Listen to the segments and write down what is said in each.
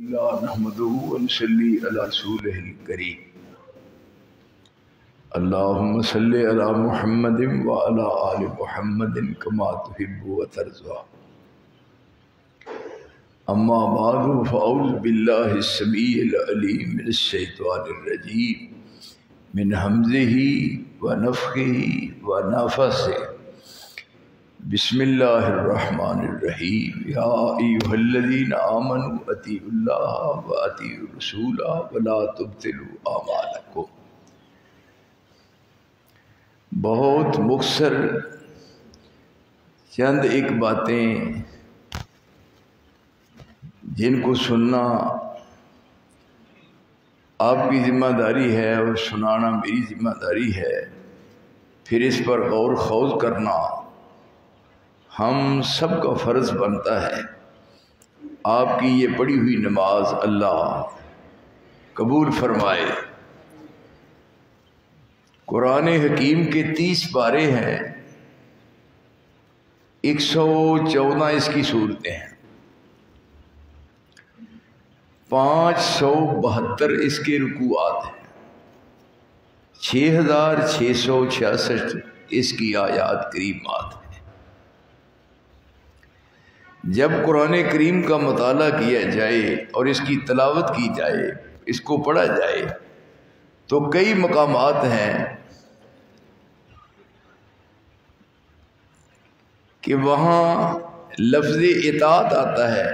نحمده ونصلي على رسوله الكريم اللهم صل على محمد وعلى آل محمد كما تحب وترضى أما بعد فأعوذ بالله السميع العليم من الشيطان الرجيم من همزه ونفخه ونفثه بسم الله الرحمن الرحيم يا أيها الذين آمنوا أطيعوا الله وأطيعوا الرسول ولا تبطلوا أعمالكم. بہت مختصر چند ایک باتیں جن کو سننا آپ کی ذمہ داری ہے اور سنانا میری ذمہ داری ہے، پھر اس پر غور خوض کرنا ہم سب کا فرض بنتا ہے. آپ کی یہ پڑھی ہوئی نماز اللہ قبول فرمائے. قرآن حکیم کے 30 پارے ہیں، 114 اس کی صورتیں ہیں، 572 اس کے رکوعات ہیں، 6666 اس کی آیات کریمات ہیں. جب قرآن کریم کا مطالعہ کیا جائے اور اس کی تلاوت کی جائے، اس کو پڑھا جائے، تو کئی مقامات ہیں کہ وہاں لفظ اطاعت آتا ہے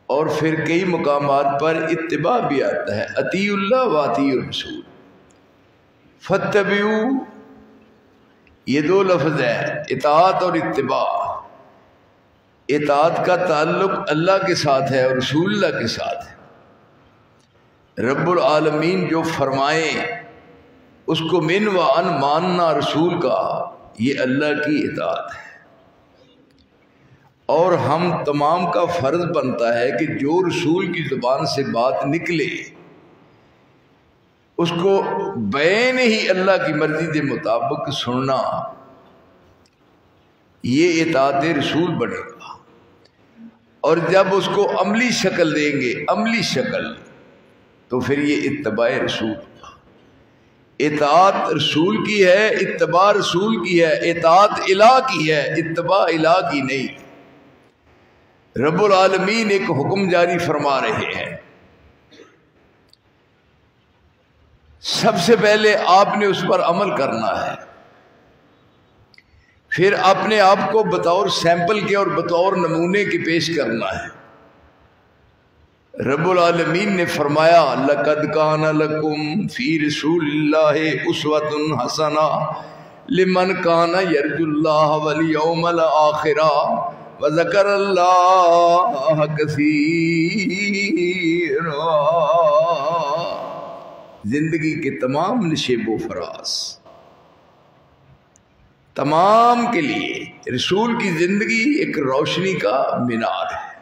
اور پھر کئی مقامات پر اتباع بھی آتا ہے. اطیعوا اللہ و اطیعوا الرسول فاتبعوا، یہ دو لفظ ہیں، اطاعت اور اتباع. اطاعت کا تعلق اللہ کے ساتھ ہے اور رسول اللہ کے ساتھ ہے. رب العالمین جو فرمائیں اس کو من و ان ماننا رسول کا، یہ اللہ کی اطاعت ہے. اور ہم تمام کا فرض بنتا ہے کہ جو رسول کی زبان سے بات نکلے اس کو بین ہی اللہ کی مرضی کے مطابق سننا، یہ اطاعت رسول بنے گا. اور جب اس کو عملی شکل دیں گے، عملی شکل، تو پھر یہ اتباع رسول ہوگا. اطاعت رسول کی ہے، اتباع رسول کی ہے، اطاعت الہ کی ہے، اتباع الہ کی نہیں. رب العالمین ایک حکم جاری فرما رہے ہیں، سب سے پہلے آپ نے اس پر عمل کرنا ہے، پھر اپنے آپ کو بطور سیمپل کے اور بطور نمونے کے پیش کرنا ہے. رب العالمین نے فرمایا لَقَدْ كَانَ لَكُمْ فِي رَسُولِ اللَّهِ أُسْوَةٌ حَسَنَةٌ لِمَنْ كَانَ يَرْجُو اللَّهَ وَالْيَوْمَ الْآخِرَ وَذَكَرَ اللَّهَ كَثِيرًا. زندگی کے تمام نشیب و فراز، تمام کے لیے رسول کی زندگی ایک روشنی کا مینار ہے.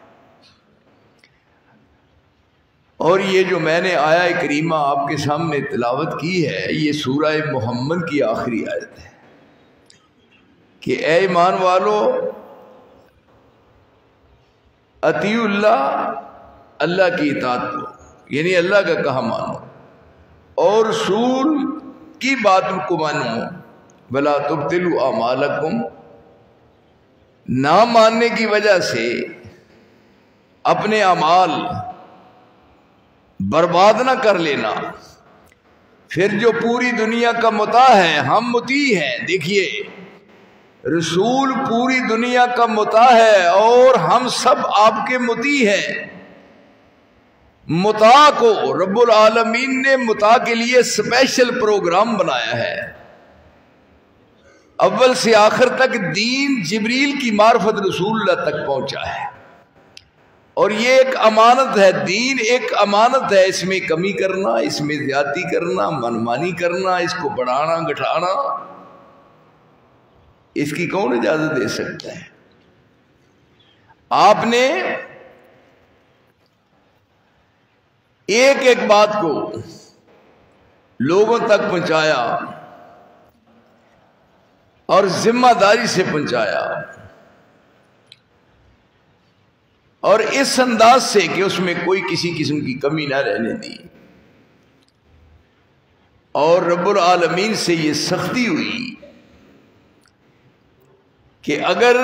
اور یہ جو میں نے آیہ کریمہ آپ کے سامنے تلاوت کی ہے، یہ سورہ محمد کی آخری آیت ہے کہ اے ایمان والو، اطیعوا اللہ، اللہ کی اطاعت کرو، یعنی اللہ کا کہا مانو، اور رسول کی بات کو مانو. وَلَا تُبْطِلُوا أَعْمَالَكُمْ، نہ ماننے کی وجہ سے اپنے اعمال برباد نہ کر لینا. پھر جو پوری دنیا کا مطاع ہے، ہم مطیع ہیں. دیکھیے، رسول پوری دنیا کا مطاع ہے اور ہم سب آپ کے مطیع ہیں. مطاع کو رب العالمین نے مطاع کے لیے اسپیشل پروگرام بنایا ہے. اول سے آخر تک دین جبریل کی معرفت رسول اللہ تک پہنچا ہے، اور یہ ایک امانت ہے. دین ایک امانت ہے، اس میں کمی کرنا، اس میں زیادتی کرنا، منمانی کرنا، اس کو بڑھانا گھٹانا، اس کی کون اجازت دے سکتا ہے؟ آپ نے ایک ایک بات کو لوگوں تک پہنچایا اور ذمہ داری سے پہنچایا. اور اس انداز سے کہ اس میں کوئی کسی قسم کی کمی نہ رہنے دی. اور رب العالمین سے یہ سختی ہوئی کہ اگر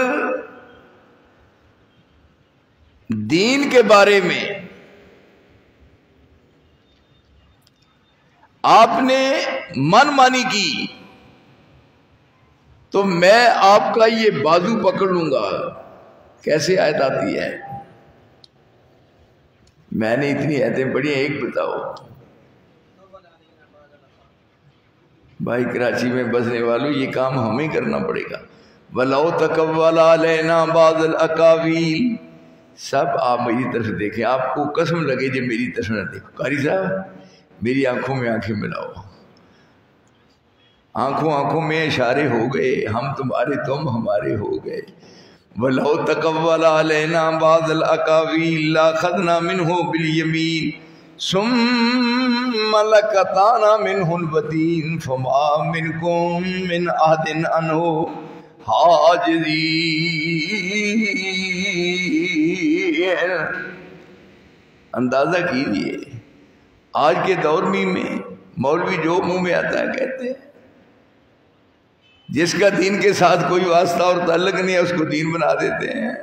دین کے بارے میں آپ نے من مانی کی تو میں آپ کا یہ بازو پکڑ لوں گا. کیسے آیت آتی ہے؟ میں نے اتنی آیتیں پڑھی ہیں، ایک بتاؤ. بھائی کراچی میں بسنے والوں، یہ کام ہمیں کرنا پڑے گا. وَلَوْ تَقَوَّلَ عَلَيْنَا بَعْضَ الْأَقَاوِيلِ. سب آپ میری طرف دیکھیں، آپ کو قسم لگے جو میری طرف نہ دیکھو. قاری صاحب میری آنکھوں میں آنکھیں ملاؤ. آنکھوں میں اشارے ہو گئے، ہم تمہارے تم ہمارے ہو گئے. وَلَوْ تَقَوَّلَ عَلَيْنَا بَعْضَ الْأَقَاوِيلِ لَأَخَذْنَا مِنْهُ بِالْيَمِينِ ثُمَّ لَقَطَعْنَا مِنْهُ الْوَتِينَ فَمَا مِنْكُمْ مِنْ أَحَدٍ عَنْهُ حَاجِزِينَ. اندازہ کیجئے آج کے دور میں مولوی جو منہ میں آتا ہے کہتے ہیں، جس کا دین کے ساتھ کوئی واسطہ اور تعلق نہیں ہے اس کو دین بنا دیتے ہیں.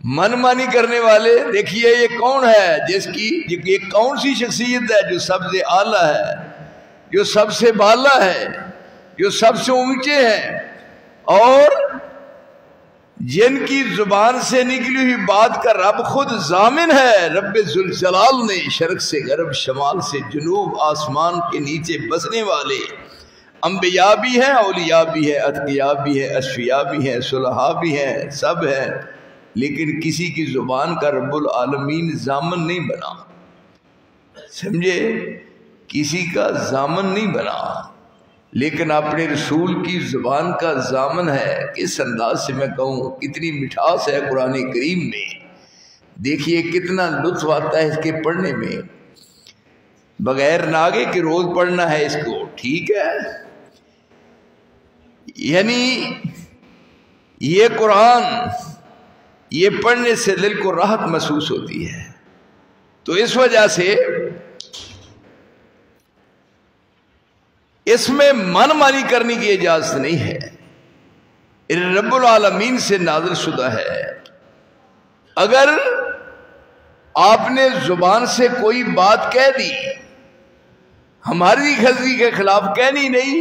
من مانی کرنے والے دیکھیے یہ کون ہے، جس کی یہ کون سی شخصیت ہے جو سب سے اعلیٰ ہے، جو سب سے بالا ہے، جو سب سے اونچے ہیں، اور جن کی زبان سے نکلی ہوئی بات کا رب خود ضامن ہے. رب ذوالجلال نے شرق سے غرب، شمال سے جنوب، آسمان کے نیچے بسنے والے انبیاء بھی ہیں، اولیاء بھی ہیں، اتقیاء بھی ہیں، اصفیاء بھی ہیں، صلحاء بھی ہیں، سب ہیں. لیکن کسی کی زبان کا رب العالمین ضامن نہیں بنا. سمجھے؟ کسی کا ضامن نہیں بنا، لیکن اپنے رسول کی زبان کا ضامن ہے. کس انداز سے میں کہوں، کتنی مٹھاس ہے قرآن کریم میں. دیکھیے کتنا لطف آتا ہے اس کے پڑھنے میں. بغیر ناگے کے روز پڑھنا ہے اس کو، ٹھیک ہے؟ یعنی یہ قرآن، یہ پڑھنے سے دل کو راحت محسوس ہوتی ہے. تو اس وجہ سے اس میں من مانی کرنے کی اجازت نہیں ہے، رب العالمین سے نازل شدہ ہے. اگر آپ نے زبان سے کوئی بات کہہ دی، ہماری غرضی کے خلاف کہنی نہیں،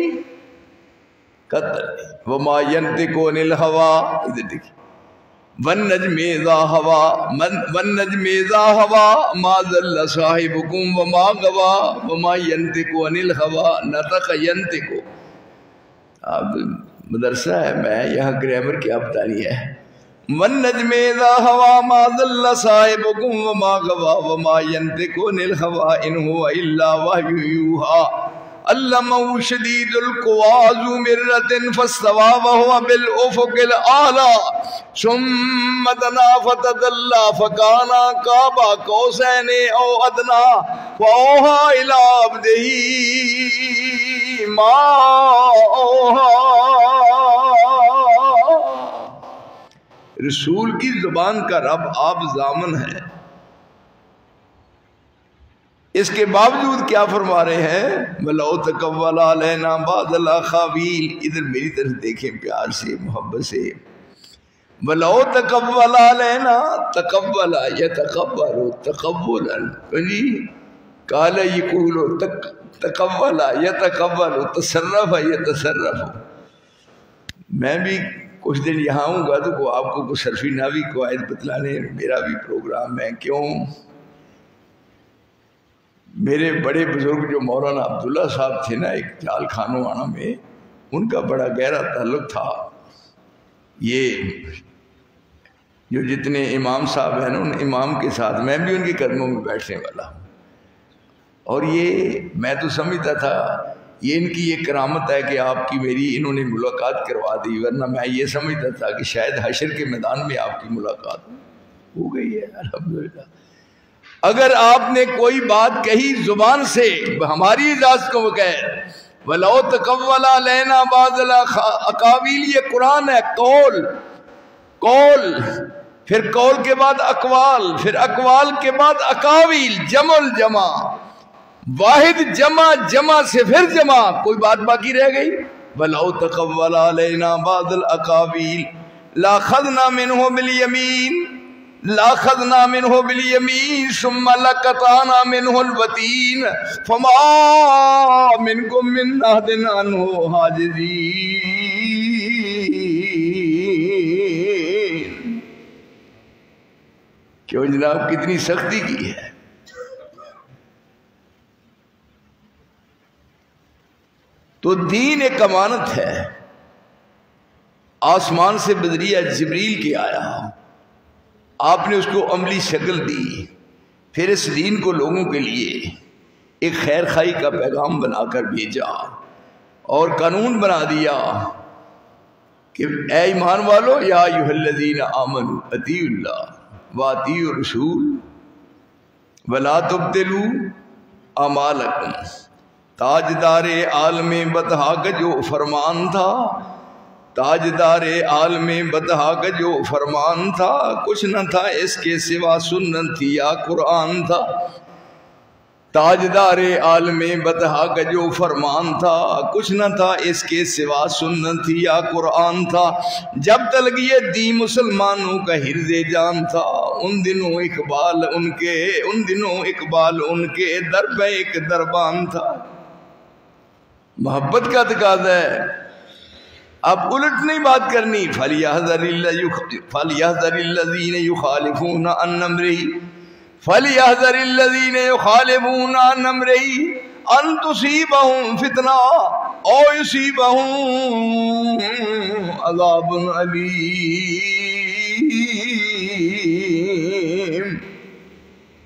قطر نہیں. وَمَا يَنْطِقُ عَنِ الْهَوَىٰ. ادھر دیکھیں، وَالنَّجْمِ إِذَا هَوَىٰ وَالنَّجْمِ إِذَا هَوَىٰ مَا ضَلَّ صَاحِبُكُمْ وَمَا غَوَىٰ وَمَا يَنْطِقُ عَنِ الْهَوَىٰ نَطَقَ يَنْطِقُ. اب مدرسہ ہے، میں یہاں گرامر کیا بتانی ہے. وَالنَّجْمِ إِذَا هَوَىٰ مَا ضَلَّ صَاحِبُكُمْ وَمَا غَوَىٰ وَمَا يَنْطِقُ عَنِ الْهَوَىٰ إِنْ هُوَ إِلَّا وَحْيٌ يُوحَىٰ علمه شدید القویٰ ذو مرۃ فاستویٰ وهو بالافق الاعلیٰ ثم دنا فتدلی فکان قاب قوسین او ادنیٰ فاوحیٰ الی عبدہ ما اوحیٰ. رسول کی زبان کا رب آپ ضامن ہے. اس کے باوجود کیا فرما رہے ہیں؟ وَلَوْ تَقَوَّلَ عَلَيْنَا بَعْضَ الْأَقَاوِيلِ. ادھر میری طرف دیکھیں پیار سے، محبت سے. وَلَوْ تَقَوَّلَ عَلَيْنَا، تَقَوَّلَ يَتَقَوَّلُ تَقَوُّلًا. قَالَ يَقُولُ تَقَوَّلَ يَتَقَوَّلُ تَصَرَّفَ يَتَصَرَّفُ. میں بھی کچھ دن یہاں ہوں گا تو آپ کو کچھ صرفی نحوی قواعد بتلانے میرا بھی پروگرام ہے. کیوں؟ میرے بڑے بزرگ جو مولانا عبداللہ صاحب تھے نا، ایک جال خانوں آنا میں، ان کا بڑا گہرا تعلق تھا. یہ جو جتنے امام صاحب ہیں نا، ان امام کے ساتھ میں بھی ان کے قدموں میں بیٹھنے والا ہوں. اور یہ میں تو سمجھتا تھا یہ ان کی یہ کرامت ہے کہ آپ کی میری انہوں نے ملاقات کروا دی، ورنہ میں یہ سمجھتا تھا کہ شاید حشر کے میدان میں آپ کی ملاقات ہو گئی ہے. الحمدللہ. اگر آپ نے کوئی بات کہی زبان سے ہماری اجازت کو بغیر، وَلَوْ تَقَوَّلَ عَلَيْنَا بَعْضَ الْأَقَاوِيلِ، یہ قرآن ہے، قول پھر قول کے بعد اقوال، پھر اقوال کے بعد اقاویل، جمع الجمع، واحد جمع، جمع سے پھر جمع، کوئی بات باقی رہ گئی؟ وَلَوْ تَقَوَّلَ عَلَيْنَا بَعْضَ الْأَقَاوِيلِ لَأَخَذْنَا مِنْهُ بِالْيَمِينِ لَأَخَذْنَا مِنْهُ بِالْيَمِينِ ثُمَّ لَقَطَعْنَا مِنْهُ الْوَتِينَ فَمَا مِنْكُمْ مِنْ أَحَدٍ عَنْهُ حَاجِزِينَ۔ کیوں جناب کتنی سختی کی ہے؟ تو دین ایک امانت ہے، آسمان سے بذریعہ جبریل کے آیا، آپ نے اس کو عملی شکل دی، پھر اس دین کو لوگوں کے لیے ایک خیر خائی کا پیغام بنا کر بھیجا اور قانون بنا دیا کہ اے ایمان والو، یا ایھا الذین آمنوا اطیعوا اللہ واطیعوا الرسول ولا تبطلوا اعمالکم۔ تاجدار عالم بطحا کا جو فرمان تھا، تاجدار عالم بطحا کا جو فرمان تھا، کچھ نہ تھا اس کے سوا سنت تھی یا قرآن تھا۔ تاجدار عالم بطحا کا جو فرمان تھا، کچھ نہ تھا اس کے سوا سنت تھی یا قرآن تھا۔ جب تک یہ دی مسلمانوں کا حرز جان تھا، ان دنوں اقبال ان کے در پہ ایک دربان تھا۔ محبت کا تقاضا ہے، اب الٹ نہیں بات کرنی۔ فَلْيَحْذَرِ الَّذِينَ يُخَالِفُونَ عَنْ أَمْرِهِ فَلْيَحْذَرِ الَّذِينَ يُخَالِفُونَ عَنْ أَمْرِهِ أَن تُصِيبَهُمْ فِتْنَةٌ أَوْ يُصِيبَهُمْ عَذَابٌ أَلِيمٌ۔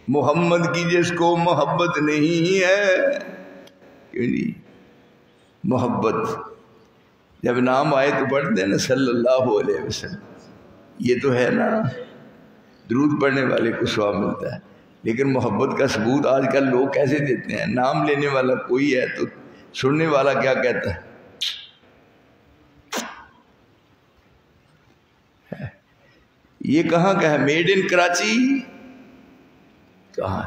محمد کی جس کو محبت نہیں ہے، کیوں نہیں؟ محبت جب نام آئے تو پڑھتے ہیں نا صلی اللہ علیہ وسلم، یہ تو ہے نا، درود پڑھنے والے کو ثواب ملتا ہے، لیکن محبت کا ثبوت آج کل لوگ کیسے دیتے ہیں؟ نام لینے والا کوئی ہے تو سننے والا کیا کہتا ہے؟ یہ کہاں کا ہے؟ میڈ ان کراچی کہاں؟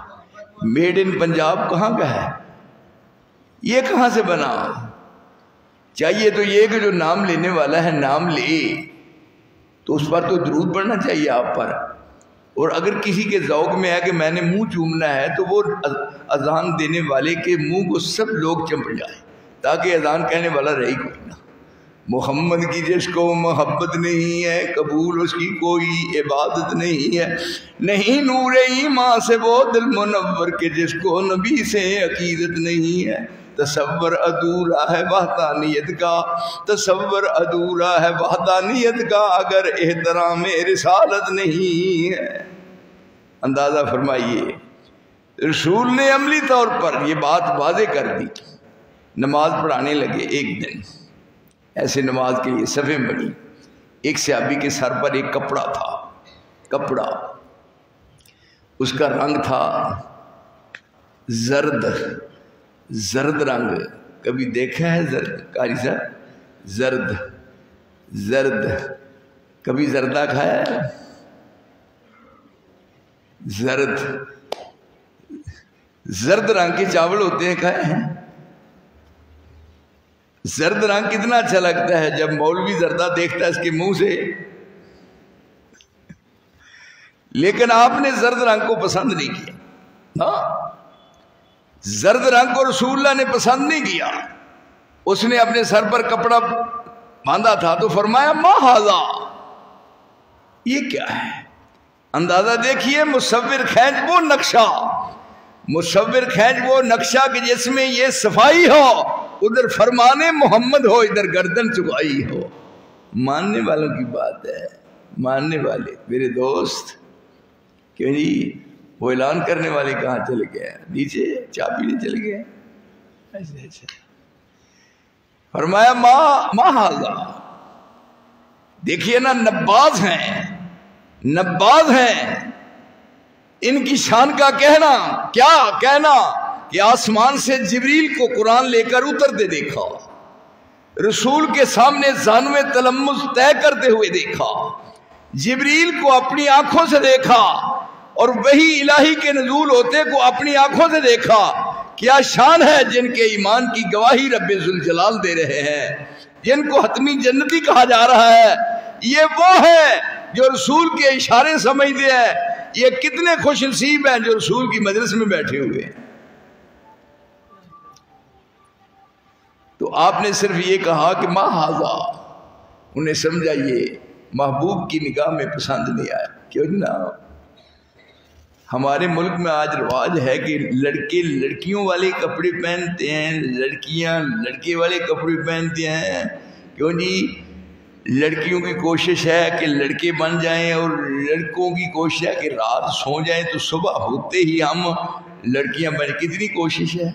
میڈ ان پنجاب کہاں کا ہے؟ یہ کہاں سے بنا؟ چاہیے تو یہ کہ جو نام لینے والا ہے نام لے تو اس پر تو درود پڑھنا چاہیے آپ پر، اور اگر کسی کے ذوق میں ہے کہ میں نے منہ چومنا ہے تو وہ اذان دینے والے کے منہ کو سب لوگ چمٹ جائیں تاکہ اذان کہنے والا رہی کوئی نہ۔ محمد کی جس کو محبت نہیں ہے، قبول اس کی کوئی عبادت نہیں ہے۔ نہیں نور ایمان سے وہ دل منور کے جس کو نبی سے عقیدت نہیں ہے۔ تصور ادھورا ہے وحدانیت کا، تصور ادھورا ہے وحدانیت کا اگر احترام رسالت نہیں ہے۔ اندازہ فرمائیے، رسول نے عملی طور پر یہ بات واضح کر دی۔ نماز پڑھانے لگے، ایک دن ایسے نماز کے لیے صفیں بنی، ایک صحابی کے سر پر ایک کپڑا تھا، کپڑا اس کا رنگ تھا زرد رنگ، کبھی دیکھا ہے زرد قاری صاحب؟ زرد کبھی زردہ کھایا ہے؟ زرد رنگ کے چاول ہوتے ہیں، کھائے ہیں؟ زرد رنگ کتنا اچھا لگتا ہے جب مولوی زردہ دیکھتا ہے اس کے منہ سے، لیکن آپ نے زرد رنگ کو پسند نہیں کیا۔ ہاں، زرد رنگ کو رسول اللہ نے پسند نہیں کیا۔ اس نے اپنے سر پر کپڑا باندھا تھا تو فرمایا ما ھذا، یہ کیا ہے؟ اندازہ دیکھیے، مصور کھینچ وہ نقشہ کہ جس میں یہ صفائی ہو، ادھر فرمانے محمد ہو، ادھر گردن چکائی ہو۔ ماننے والوں کی بات ہے، ماننے والے میرے دوست، کیوں جی وہ اعلان کرنے والے کہاں چلے گئے؟ نیچے چائے پینے چلے گئے؟ ایسے فرمایا ما ھذا، دیکھیے نا، نباز ہیں، ان کی شان کا کہنا کیا کہنا کہ آسمان سے جبریل کو قرآن لے کر اترتے دیکھا، رسول کے سامنے زانوے تلمس طے کرتے ہوئے دیکھا، جبریل کو اپنی آنکھوں سے دیکھا اور وہی الہی کے نزول ہوتے کو اپنی آنکھوں سے دیکھا. کیا شان ہے جن کے ایمان کی گواہی رب ذوالجلال دے رہے ہیں، جن کو حتمی جنتی کہا جا رہا ہے. یہ وہ ہے جو رسول کے اشارے سمجھتے ہیں. یہ کتنے خوش نصیب ہیں جو رسول کی مجلس میں بیٹھے ہوئے ہیں. تو آپ نے صرف یہ کہا کہ ما ھذا، انہیں سمجھا یہ محبوب کی نگاہ میں پسند نہیں آیا. کیوں نہ ہمارے ملک میں آج رواج ہے کہ لڑکے لڑکیوں والے کپڑے پہنتے ہیں، لڑکیاں لڑکے والے کپڑے پہنتے ہیں. کیوں جی؟ لڑکیوں کی کوشش ہے کہ لڑکے بن جائیں اور لڑکوں کی کوشش ہے کہ رات سو جائیں تو صبح ہوتے ہی ہم لڑکیاں بن. کتنی کوشش ہے.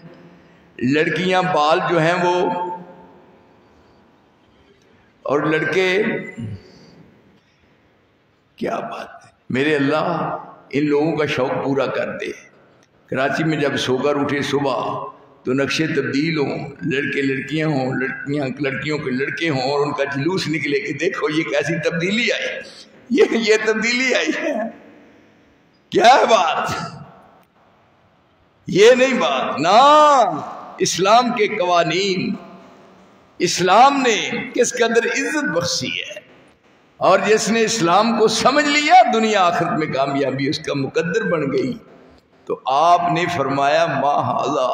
لڑکیاں بال جو ہیں وہ اور لڑکے، کیا بات ہے. میرے اللہ ان لوگوں کا شوق پورا کر دے. کراچی میں جب سو کر اٹھے صبح تو نقشے تبدیل ہوں، لڑکے لڑکیاں ہوں، لڑکیاں لڑکیوں کے لڑکے ہوں، اور ان کا جلوس نکلے کہ دیکھو یہ کیسی تبدیلی آئی، یہ تبدیلی آئی ہے. کیا ہے بات؟ یہ نہیں بات نا. اسلام کے قوانین، اسلام نے کس قدر عزت بخشی ہے، اور جس نے اسلام کو سمجھ لیا دنیا آخرت میں کامیابی اس کا مقدر بن گئی. تو آپ نے فرمایا ما ھذا،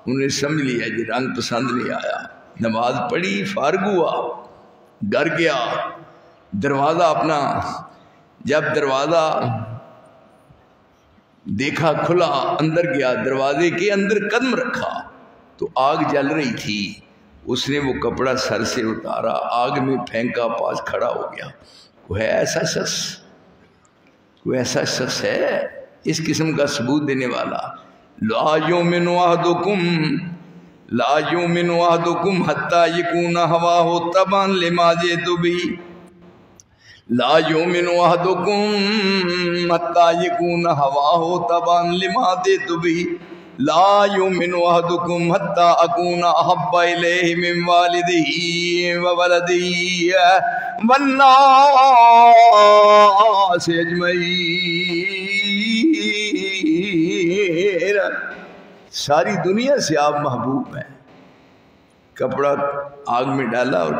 انہیں سمجھ لیا جی رنگ پسند نہیں آیا. نماز پڑھی، فارغ ہوا، گھر گیا، دروازہ اپنا جب دروازہ دیکھا کھلا، اندر گیا، دروازے کے اندر قدم رکھا تو آگ جل رہی تھی. اس نے وہ کپڑا سر سے اتارا، آگ میں پھینکا، پاس کھڑا ہو گیا. کوئی ایسا شخص، کوئی ایسا شخص ہے اس قسم کا ثبوت دینے والا. لا یؤمن احدکم، لا یؤمن احدکم حتی یکون ہواہ تبعا لما جئت بہ. لا یؤمن احدکم حتی یکون ہواہ تبعا لما جئت بہ. لا یؤمن احدکم حتی اکون احب الیہ من والدہ وولدہ والناس اجمعین. ساری دنیا سے آپ محبوب ہیں. کپڑا آگ میں ڈالا اور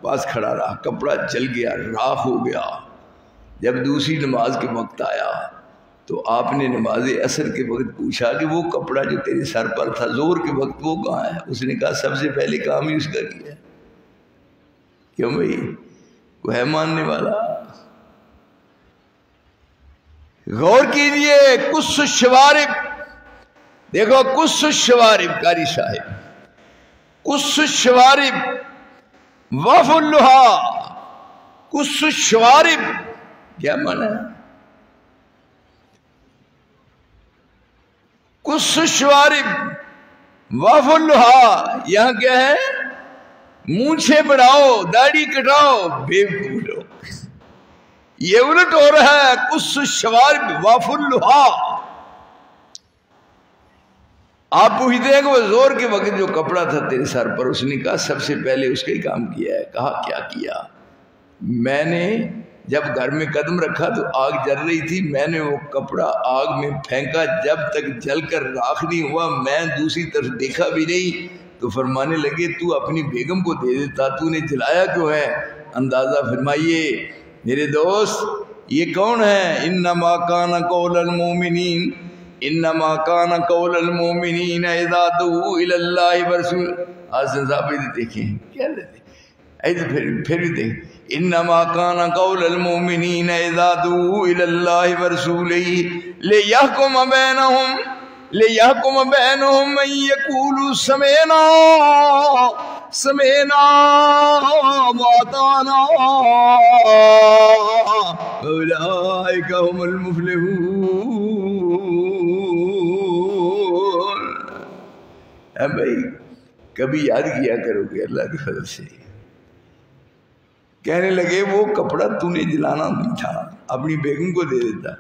پاس کھڑا رہا، کپڑا جل گیا، راکھ ہو گیا. جب دوسری نماز کے وقت آیا تو آپ نے نماز عصر کے وقت پوچھا کہ وہ کپڑا جو تیرے سر پر تھا زور کے وقت وہ کہاں ہے؟ اس نے کہا سب سے پہلے کام ہی اس کا کیا ہے. کیوں بھائی؟ وہ ہے ماننے والا. غور کیجئے. قص الشوارب، دیکھو قص الشوارب قاری صاحب، قص الشوارب وف اللہا. قص الشوارب کیا معنی ہے؟ قص الشوارب وف اللہا، یہاں کیا ہے؟ مونچھیں بڑھاؤ، داڑھی کٹاؤ. بیوقوف لوگ، یہ الٹ ہو رہا ہے. قص الشوارب وف اللہا. آپ پوچھتے ہیں کہ وہ زور کے وقت جو کپڑا تھا تیرے سر پر، اس نے کہا سب سے پہلے اس کا ہی کام کیا ہے. کہا کیا کیا؟ میں نے جب گھر میں قدم رکھا تو آگ جل رہی تھی، میں نے وہ کپڑا آگ میں پھینکا، جب تک جل کر راکھ نہیں ہوا میں دوسری طرف دیکھا بھی نہیں. تو فرمانے لگے تو اپنی بیگم کو دے دیتا، تو نے جلایا کیوں ہے؟ اندازہ فرمائیے میرے دوست یہ کون ہے؟ انما کان قول المؤمنین، انما کان قول المؤمنین اذا دعوا الی اللہ ورسول. حسن صاحب دیکھیں کیا لیتے، پھر بھی دیکھیں. انما کان قول المؤمنین اذا دعوا الی اللہ ورسولہ لیحکم بینہم ان یقولوا سمعنا سمعنا واطعنا اولئک هم المفلحون. بھائی کبھی یاد کیا کرو گے اللہ کے فضل سے. کہنے لگے وہ کپڑا تو نے جلانا نہیں تھا، اپنی بیگم کو دے دیتا.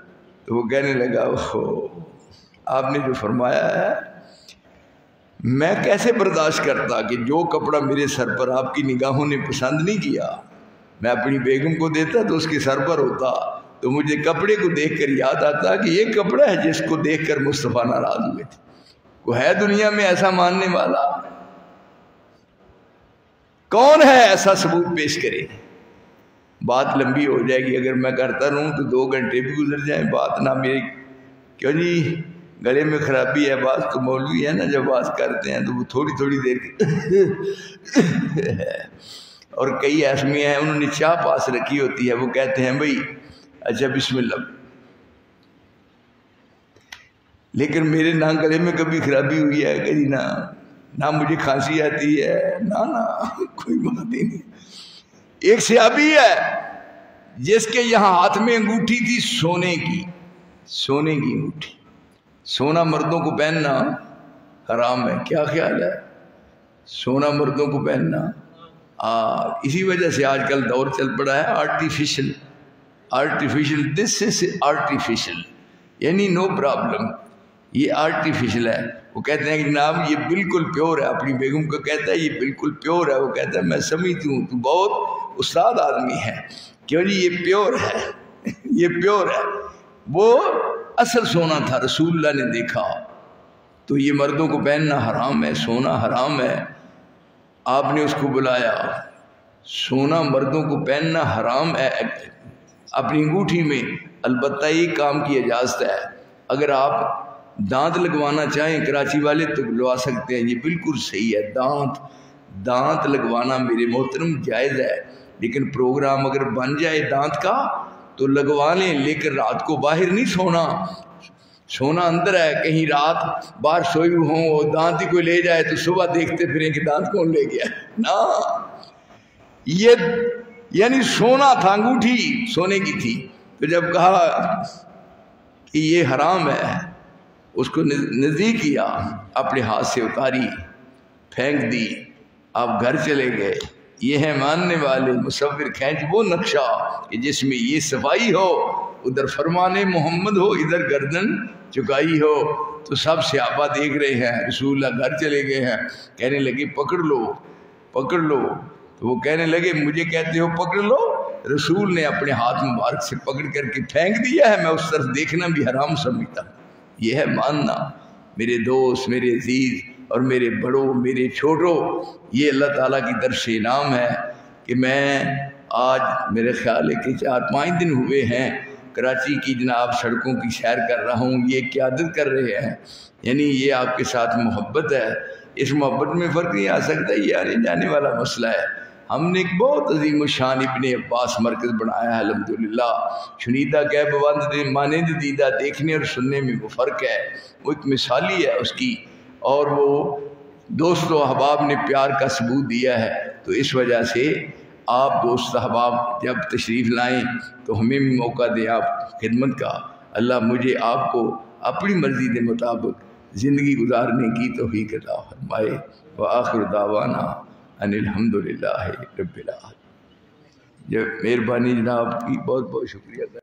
تو وہ کہنے لگا آپ نے جو فرمایا ہے میں کیسے برداشت کرتا کہ جو کپڑا میرے سر پر آپ کی نگاہوں نے پسند نہیں کیا میں اپنی بیگم کو دیتا تو اس کے سر پر ہوتا، تو مجھے کپڑے کو دیکھ کر یاد آتا کہ یہ کپڑا ہے جس کو دیکھ کر مصطفیٰ ناراض ہوئے تھے۔ کوئی ہے دنیا میں ایسا ماننے والا؟ کون ہے ایسا ثبوت پیش کرے؟ بات لمبی ہو جائے گی، اگر میں کرتا رہوں تو 2 گھنٹے بھی گزر جائیں، بات نہ میری کیوں جی گلے میں خرابی ہے، بعض تو مولوی ہے نا جب بات کرتے ہیں تو وہ تھوڑی تھوڑی دیر اور کئی ایسے ہیں انہوں نے چاہ پاس رکھی ہوتی ہے، وہ کہتے ہیں بھئی اچھا بسم اللہ، لیکن میرے نہ گلے میں کبھی خرابی ہوئی ہے کہ نہ مجھے کھانسی آتی ہے، نہ کوئی بات ہی نہیں۔ ایک صحابی ہے جس کے یہاں ہاتھ میں انگوٹھی تھی سونے کی انگوٹھی۔ سونا مردوں کو پہننا حرام ہے، کیا خیال ہے؟ سونا مردوں کو پہننا، اسی وجہ سے آج کل دور چل پڑا ہے آرٹیفیشل، دس از آرٹیفیشل، یعنی نو پرابلم، یہ آرٹیفیشل ہے۔ وہ کہتے ہیں کہ جناب یہ بالکل پیور ہے، اپنی بیگم کو کہتا ہے یہ بالکل پیور ہے، وہ کہتا ہے میں سمجھتی ہوں تو بہت استاد آدمی ہے، کیوں جی یہ پیور ہے، یہ پیور ہے۔ وہ اصل سونا تھا، رسول اللہ نے دیکھا تو یہ مردوں کو پہننا حرام ہے، سونا حرام ہے۔ آپ نے اس کو بلایا، سونا مردوں کو پہننا حرام ہے اپنی انگوٹھی میں، البتہ یہ کام کی اجازت ہے۔ اگر آپ دانت لگوانا چاہیں کراچی والے تو لگوا سکتے ہیں، یہ بالکل صحیح ہے، دانت لگوانا میرے محترم جائز ہے، لیکن پروگرام اگر بن جائے دانت کا تو لگوا لیں، لیکن رات کو باہر نہیں سونا اندر ہے، کہیں رات باہر سوئی ہوں اور دانت ہی کوئی لے جائے تو صبح دیکھتے پھریں کہ دانت کون لے گیا نا۔ یہ یعنی سونا تھا، انگوٹھی سونے کی تھی، تو جب کہا کہ یہ حرام ہے، اس کو نزدیک کیا، اپنے ہاتھ سے اتاری، پھینک دی، آپ گھر چلے گئے۔ یہ ہے ماننے والے، مصور کھینچ وہ نقشہ کہ جس میں یہ صفائی ہو، ادھر فرمان محمد ہو، ادھر گردن چکائی ہو۔ تو سب صحابہ دیکھ رہے ہیں، رسول اللہ گھر چلے گئے ہیں، کہنے لگے پکڑ لو، تو وہ کہنے لگے مجھے کہتے ہو پکڑ لو؟ رسول نے اپنے ہاتھ مبارک سے پکڑ کر کے پھینک دیا ہے، میں اس طرف دیکھنا بھی حرام سمجھتا ہوں۔ یہ ہے ماننا میرے دوست، میرے عزیز اور میرے بڑوں، میرے چھوٹوں، یہ اللہ تعالیٰ کی طرف سے انعام ہے کہ میں آج میرے خیال ہے کہ 4-5 دن ہوئے ہیں کراچی کی جناب سڑکوں کی سیر کر رہا ہوں، یہ قیادت کر رہے ہیں، یعنی یہ آپ کے ساتھ محبت ہے، اس محبت میں فرق نہیں آ سکتا، یہ آنے جانے والا مسئلہ ہے۔ ہم نے ایک بہت عظیم الشان ابن عباس مرکز بنایا ہے الحمدللہ، شنیدہ کہ بوند مانند دیدہ، دیکھنے اور سننے میں وہ فرق ہے، وہ ایک مثالی ہے اس کی، اور وہ دوست و احباب نے پیار کا ثبوت دیا ہے۔ تو اس وجہ سے آپ دوست احباب جب تشریف لائیں تو ہمیں بھی موقع دیں آپ خدمت کا۔ اللہ مجھے آپ کو اپنی مرضی کے مطابق زندگی گزارنے کی توفیق عطا فرمائے۔ وآخر دعوانا ان الحمدللہ رب العالمین۔ مہربانی جناب کی بہت بہت شکریہ۔